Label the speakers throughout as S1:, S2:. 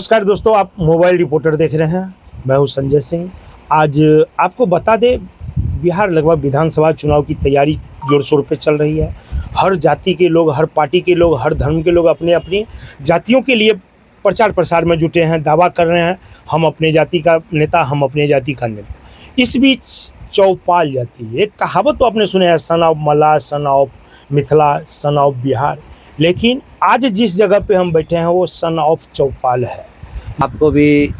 S1: नमस्कार दोस्तों, आप मोबाइल रिपोर्टर देख रहे हैं। मैं हूं संजय सिंह। आज आपको बता दें, बिहार लगभग विधानसभा चुनाव की तैयारी जोर शोर पे चल रही है। हर जाति के लोग, हर पार्टी के लोग, हर धर्म के लोग अपने अपनी जातियों के लिए प्रचार प्रसार में जुटे हैं, दावा कर रहे हैं हम अपने जाति का नेता, हम अपने जाति का नेता। इस बीच चौपाल जाति, एक कहावत तो आपने सुने हैं, son of Mallah, son of Mithila, son of Bihar. लेकिन आज जिस जगह पे हम बैठे हैं वो सन ऑफ चौपाल है।
S2: आपको भी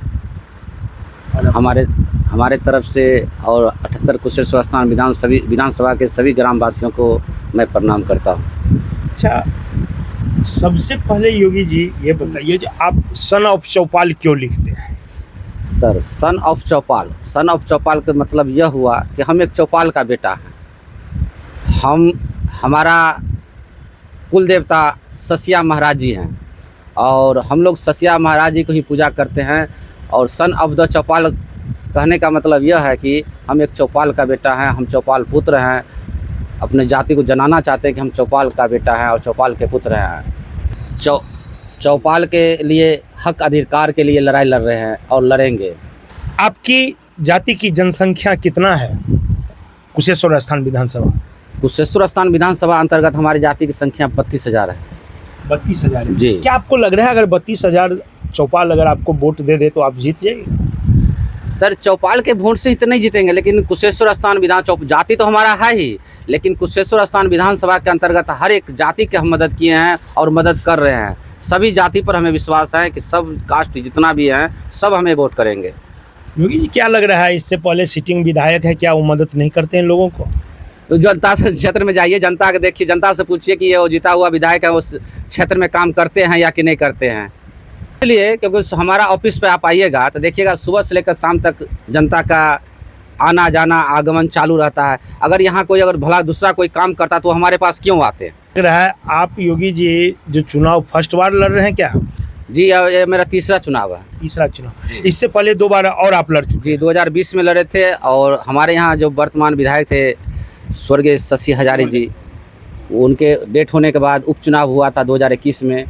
S2: हमारे तरफ से और 78 कुशेश्वर स्थान विधानसभा के सभी ग्रामवासियों को मैं प्रणाम करता हूँ।
S1: अच्छा, सबसे पहले योगी जी ये बताइए कि आप सन ऑफ चौपाल क्यों लिखते हैं?
S2: सर, सन ऑफ चौपाल का मतलब यह हुआ कि हम एक चौपाल का बेटा हैं। हमारा कुल देवता ससिया महाराज जी हैं और हम लोग ससिया महाराज जी को ही पूजा करते हैं। और सन ऑफ द चौपाल कहने का मतलब यह है कि हम एक चौपाल का बेटा हैं, हम चौपाल पुत्र हैं। अपने जाति को जनाना चाहते हैं कि हम चौपाल का बेटा हैं और चौपाल के पुत्र हैं। चौपाल के लिए हक अधिकार के लिए लड़ाई लड़ रहे हैं और लड़ेंगे।
S1: आपकी जाति की जनसंख्या कितना है कुशेश्वर स्थान विधानसभा?
S2: कुशेश्वर स्थान विधानसभा अंतर्गत हमारी जाति की संख्या 32,000 है।
S1: 32,000
S2: जी।
S1: क्या आपको लग रहा है अगर 32,000 चौपाल अगर आपको वोट दे दे तो आप जीत जाएंगे?
S2: सर, चौपाल के वोट से ही तो नहीं जीतेंगे, लेकिन कुशेश्वर स्थान जाति तो हमारा है ही, लेकिन कुशेश्वर स्थान विधानसभा के अंतर्गत हर एक जाति के हम मदद किए हैं और मदद कर रहे हैं। सभी जाति पर हमें विश्वास है कि सब कास्ट जितना भी हैं सब हमें वोट करेंगे।
S1: योगी जी, क्या लग रहा है, इससे पहले सिटिंग विधायक है, क्या वो मदद नहीं करते हैं लोगों को?
S2: तो जनता से क्षेत्र में जाइए, जनता के देखिए, जनता से पूछिए कि ये वो जीता हुआ विधायक है उस क्षेत्र में काम करते हैं या कि नहीं करते हैं। इसलिए क्योंकि हमारा ऑफिस पे आप आइएगा तो देखिएगा सुबह से लेकर शाम तक जनता का आना जाना आगमन चालू रहता है। अगर यहाँ कोई अगर भला दूसरा कोई काम करता तो हमारे पास क्यों आते?
S1: लग रहा है आप योगी जी जो चुनाव फर्स्ट बार लड़ रहे हैं क्या?
S2: जी, ये मेरा तीसरा चुनाव है।
S1: तीसरा चुनाव। इससे पहले 2 बार और आप लड़ चुके?
S2: जी, 2020 में लड़े थे। और हमारे यहाँ जो वर्तमान विधायक थे स्वर्गीय शशि हजारी जी, उनके डेथ होने के बाद उपचुनाव हुआ था 2021 में।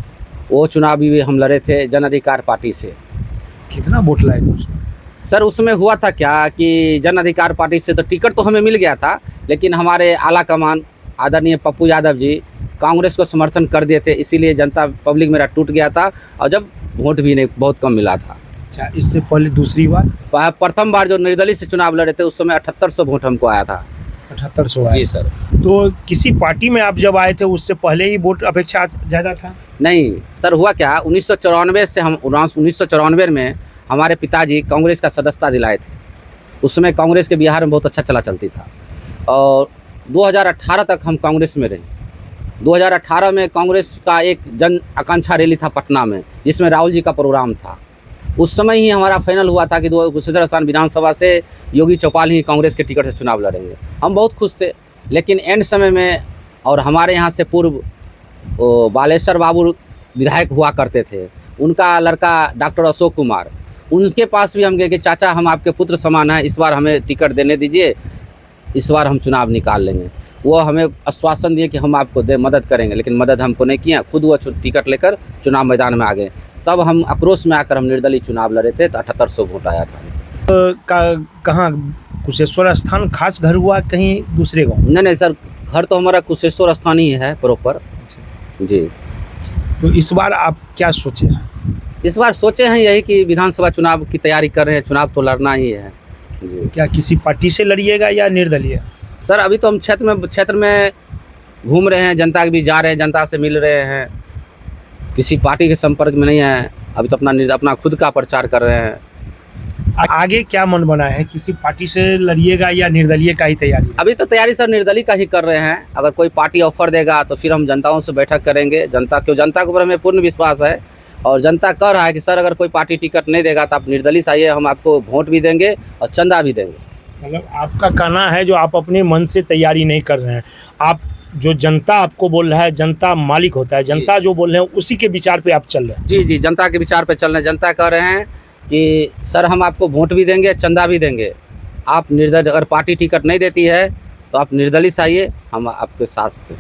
S2: वो चुनाव भी हम लड़े थे जन अधिकार पार्टी से।
S1: कितना वोट लाए थे उसमें?
S2: सर, उसमें हुआ था क्या कि जन अधिकार पार्टी से तो टिकट तो हमें मिल गया था, लेकिन हमारे आला कमान आदरणीय पप्पू यादव जी कांग्रेस को समर्थन कर दिए थे, इसीलिए जनता पब्लिक मेरा टूट गया था और जब वोट भी नहीं बहुत कम मिला था।
S1: अच्छा, इससे पहले दूसरी बार?
S2: प्रथम बार जो निर्दलीय से चुनाव लड़े थे उस समय 7800 वोट हमको आया था।
S1: 7800?
S2: जी सर।
S1: तो किसी पार्टी में आप जब आए थे उससे पहले ही वोट अपेक्षा ज़्यादा था?
S2: नहीं सर, हुआ क्या, 1994 में हमारे पिताजी कांग्रेस का सदस्यता दिलाए थे। उस समय कांग्रेस के बिहार में बहुत अच्छा चलती था और 2018 तक हम कांग्रेस में रहे। 2018 में कांग्रेस का एक जन आकांक्षा रैली था पटना में, जिसमें राहुल जी का प्रोग्राम था। उस समय ही हमारा फाइनल हुआ था कि कुशेश्वर स्थान विधानसभा से योगी चौपाल ही कांग्रेस के टिकट से चुनाव लड़ेंगे। हम बहुत खुश थे, लेकिन एंड समय में, और हमारे यहाँ से पूर्व बालेश्वर बाबू विधायक हुआ करते थे, उनका लड़का डॉक्टर अशोक कुमार, उनके पास भी हम गए कि चाचा हम आपके पुत्र समान हैं, इस बार हमें टिकट देने दीजिए, इस बार हम चुनाव निकाल लेंगे। वो हमें आश्वासन दिए कि हम आपको मदद करेंगे, लेकिन मदद हमको नहीं किया। खुद वो टिकट लेकर चुनाव मैदान में आ गए। तब हम आक्रोश में आकर हम निर्दलीय चुनाव लड़े थे तो 7800 वोट आया था।
S1: कहाँ कुशेश्वर स्थान खास घर हुआ कहीं दूसरे गाँव?
S2: नहीं सर, घर तो हमारा कुशेश्वर स्थान ही है प्रॉपर। जी।
S1: तो इस बार आप क्या सोचे हैं?
S2: इस बार सोचे हैं यही कि विधानसभा चुनाव की तैयारी कर रहे हैं, चुनाव तो लड़ना ही है। जी।
S1: क्या किसी पार्टी से लड़िएगा या निर्दलीय?
S2: सर, अभी तो हम क्षेत्र में घूम रहे हैं, जनता के बीच जा रहे हैं, जनता से मिल रहे हैं, किसी पार्टी के संपर्क में नहीं है। अभी तो अपना खुद का प्रचार कर रहे हैं।
S1: आगे क्या मन बना है, किसी पार्टी से लड़िएगा या निर्दलीय का ही तैयारी?
S2: अभी तो तैयारी सर निर्दलीय का ही कर रहे हैं। अगर कोई पार्टी ऑफर देगा तो फिर हम जनताओं से बैठक करेंगे। जनता के ऊपर हमें पूर्ण विश्वास है और जनता कह रहा है कि सर अगर कोई पार्टी टिकट नहीं देगा तो आप निर्दलीय से आइए, हम आपको वोट भी देंगे और चंदा भी देंगे।
S1: मतलब आपका कहना है जो आप अपने मन से तैयारी नहीं कर रहे हैं, आप जो जनता आपको बोल रहा है, जनता मालिक होता है, जनता जो बोल रहे हैं उसी के विचार पे आप चल रहे हैं?
S2: जी, जनता के विचार पे चल रहे हैं। जनता कह रहे हैं कि सर हम आपको वोट भी देंगे, चंदा भी देंगे, आप निर्दलीय, अगर पार्टी टिकट नहीं देती है तो आप निर्दलीय से आइए, हम आपके साथ थे।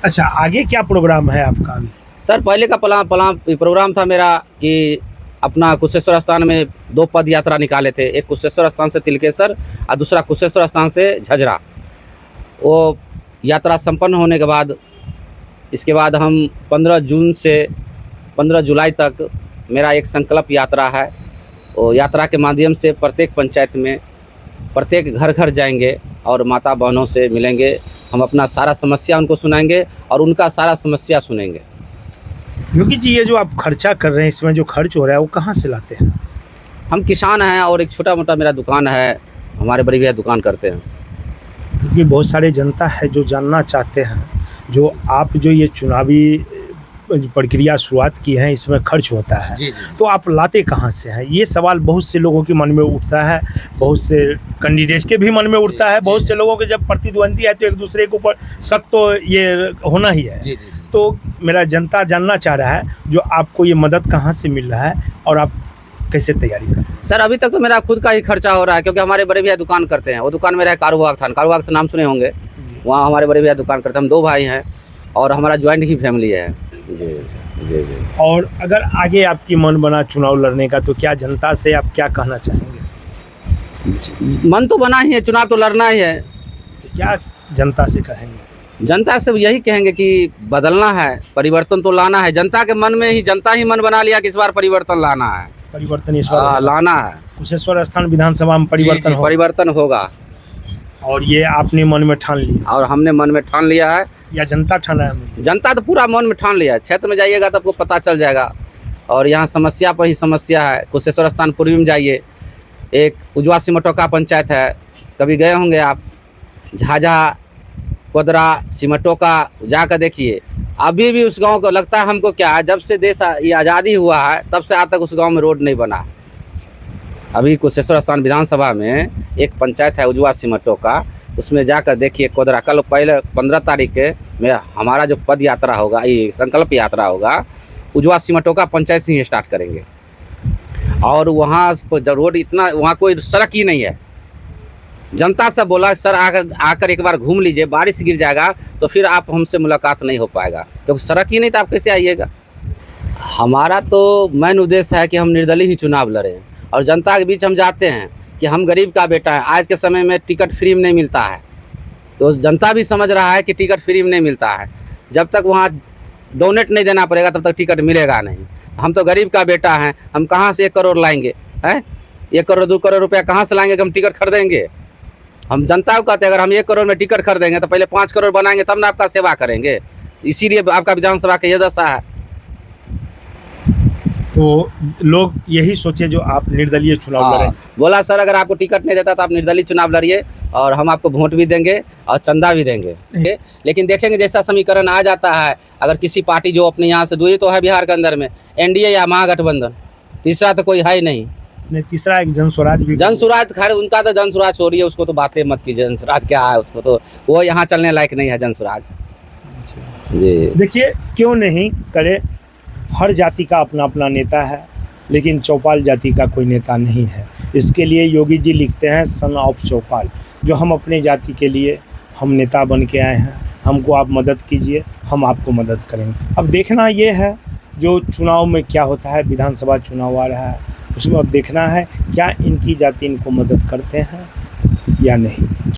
S1: अच्छा, आगे क्या प्रोग्राम है आपका अभी?
S2: सर, पहले का प्रोग्राम था मेरा कि अपना कुशेश्वर स्थान में 2 पद यात्रा निकाले थे, एक कुशेश्वर स्थान से तिलकेश्वर और दूसरा कुशेश्वर स्थान से झझरा। वो यात्रा संपन्न होने के बाद इसके बाद हम 15 जून से 15 जुलाई तक मेरा एक संकल्प यात्रा है। वो यात्रा के माध्यम से प्रत्येक पंचायत में प्रत्येक घर घर जाएंगे और माता बहनों से मिलेंगे। हम अपना सारा समस्या उनको सुनाएंगे और उनका सारा समस्या सुनेंगे।
S1: योगी जी, ये जो आप खर्चा कर रहे हैं, इसमें जो खर्च हो रहा है वो कहाँ से लाते हैं?
S2: हम किसान हैं और एक छोटा मोटा मेरा दुकान है, हमारे बड़े भैया दुकान करते हैं।
S1: क्योंकि बहुत सारे जनता है जो जानना चाहते हैं, जो आप जो ये चुनावी प्रक्रिया शुरुआत की है, इसमें खर्च होता है,
S2: जी।
S1: तो आप लाते कहाँ से हैं? ये सवाल बहुत से लोगों के मन में उठता है, बहुत से कैंडिडेट के भी मन में उठता है, बहुत से लोगों के जब प्रतिद्वंदी है तो एक दूसरे के ऊपर शक तो ये होना ही है।
S2: जी।
S1: तो मेरा जनता जानना चाह रहा है जो आपको ये मदद कहाँ से मिल रहा है और आप कैसे तैयारी करते हैं?
S2: सर, अभी तक तो मेरा खुद का ही खर्चा हो रहा है, क्योंकि हमारे बड़े भैया दुकान करते हैं। वो दुकान मेरा है कारूबाग थान नाम सुने होंगे, वहाँ हमारे बड़े भैया दुकान करते हैं। हम 2 भाई हैं और हमारा ज्वाइंट ही फैमिली है। जी।
S1: और अगर आगे आपकी मन बना चुनाव लड़ने का, तो क्या जनता से आप क्या कहना चाहेंगे?
S2: मन तो बना ही है, चुनाव तो लड़ना ही है।
S1: क्या जनता से कहेंगे?
S2: जनता से यही कहेंगे कि बदलना है, परिवर्तन तो लाना है। जनता के मन में ही जनता ही मन बना लिया कि इस बार परिवर्तन लाना है,
S1: परिवर्तन इस बार
S2: लाना है।
S1: कुशेश्वर स्थान विधानसभा में परिवर्तन होगा।
S2: परिवर्तन होगा
S1: और ये आपने मन में ठान लिया
S2: और हमने मन में ठान लिया है,
S1: या जनता ठाना है?
S2: जनता तो पूरा मन में ठान लिया है। क्षेत्र में जाइएगा तो आपको पता चल जाएगा। और यहाँ समस्या पर ही समस्या है। कुशेश्वर स्थान पूर्वी में जाइए, एक उजवा सिमटोका पंचायत है, कभी गए होंगे आप। झाझा, कोदरा, सिमटोका जाकर देखिए, अभी भी उस गांव को लगता है हमको क्या है, जब से देश ये आज़ादी हुआ है तब से आज तक उस गांव में रोड नहीं बना। अभी कुशेश्वर स्थान विधानसभा में एक पंचायत है उजवा सिमटोका, उसमें जाकर देखिए कोदरा। कल पहले 15 तारीख के में हमारा जो पद यात्रा होगा, ये संकल्प यात्रा होगा, उजवा सिमटोका पंचायत से ही स्टार्ट करेंगे। और वहाँ रोड इतना, वहाँ कोई सड़क ही नहीं है। जनता से बोला सर आकर एक बार घूम लीजिए, बारिश गिर जाएगा तो फिर आप हमसे मुलाकात नहीं हो पाएगा, क्योंकि सड़क ही नहीं तो आप कैसे आइएगा। हमारा तो मेन उद्देश्य है कि हम निर्दलीय ही चुनाव लड़ें और जनता के बीच हम जाते हैं कि हम गरीब का बेटा है। आज के समय में टिकट फ्री में नहीं मिलता है, तो जनता भी समझ रहा है कि टिकट फ्री में नहीं मिलता है। जब तक वहाँ डोनेट नहीं देना पड़ेगा तब तक टिकट मिलेगा नहीं। हम तो गरीब का बेटा हैं, हम कहाँ से 1 करोड़ लाएंगे? हैं 1 करोड़ 2 करोड़ रुपया कहाँ से लाएंगे कि हम टिकट खरीदेंगे? हम जनता को कहते हैं अगर हम 1 करोड़ में टिकट खरीदेंगे तो पहले 5 करोड़ बनाएंगे तब ना आपका सेवा करेंगे। इसीलिए आपका विधानसभा का ये दशा है।
S1: तो लोग यही सोचे जो आप निर्दलीय चुनाव लड़ें।
S2: बोला सर अगर आपको टिकट नहीं देता तो आप निर्दलीय चुनाव लड़िए और हम आपको वोट भी देंगे और चंदा भी देंगे। लेकिन देखेंगे जैसा समीकरण आ जाता है, अगर किसी पार्टी जो अपने यहाँ से दूरी तो है बिहार के अंदर में, एनडीए या महागठबंधन, तीसरा तो कोई है ही नहीं।
S1: तीसरा एक जनस्वराज भी।
S2: जनस्वराज, खैर उनका तो जनस्वराज छोड़िए, उसको तो बातें मत कीजिए। जनस्वराज क्या है, उसको तो वो यहाँ चलने लायक नहीं है जनस्वराज। जी
S1: देखिए, क्यों नहीं करे, हर जाति का अपना अपना नेता है, लेकिन चौपाल जाति का कोई नेता नहीं है। इसके लिए योगी जी लिखते हैं सन ऑफ चौपाल, जो हम अपने जाति के लिए हम नेता बन के आए हैं, हमको आप मदद कीजिए, हम आपको मदद करेंगे। अब देखना ये है जो चुनाव में क्या होता है, विधानसभा चुनाव आ रहा है, उसमें अब देखना है क्या इनकी जाति इनको मदद करते हैं या नहीं।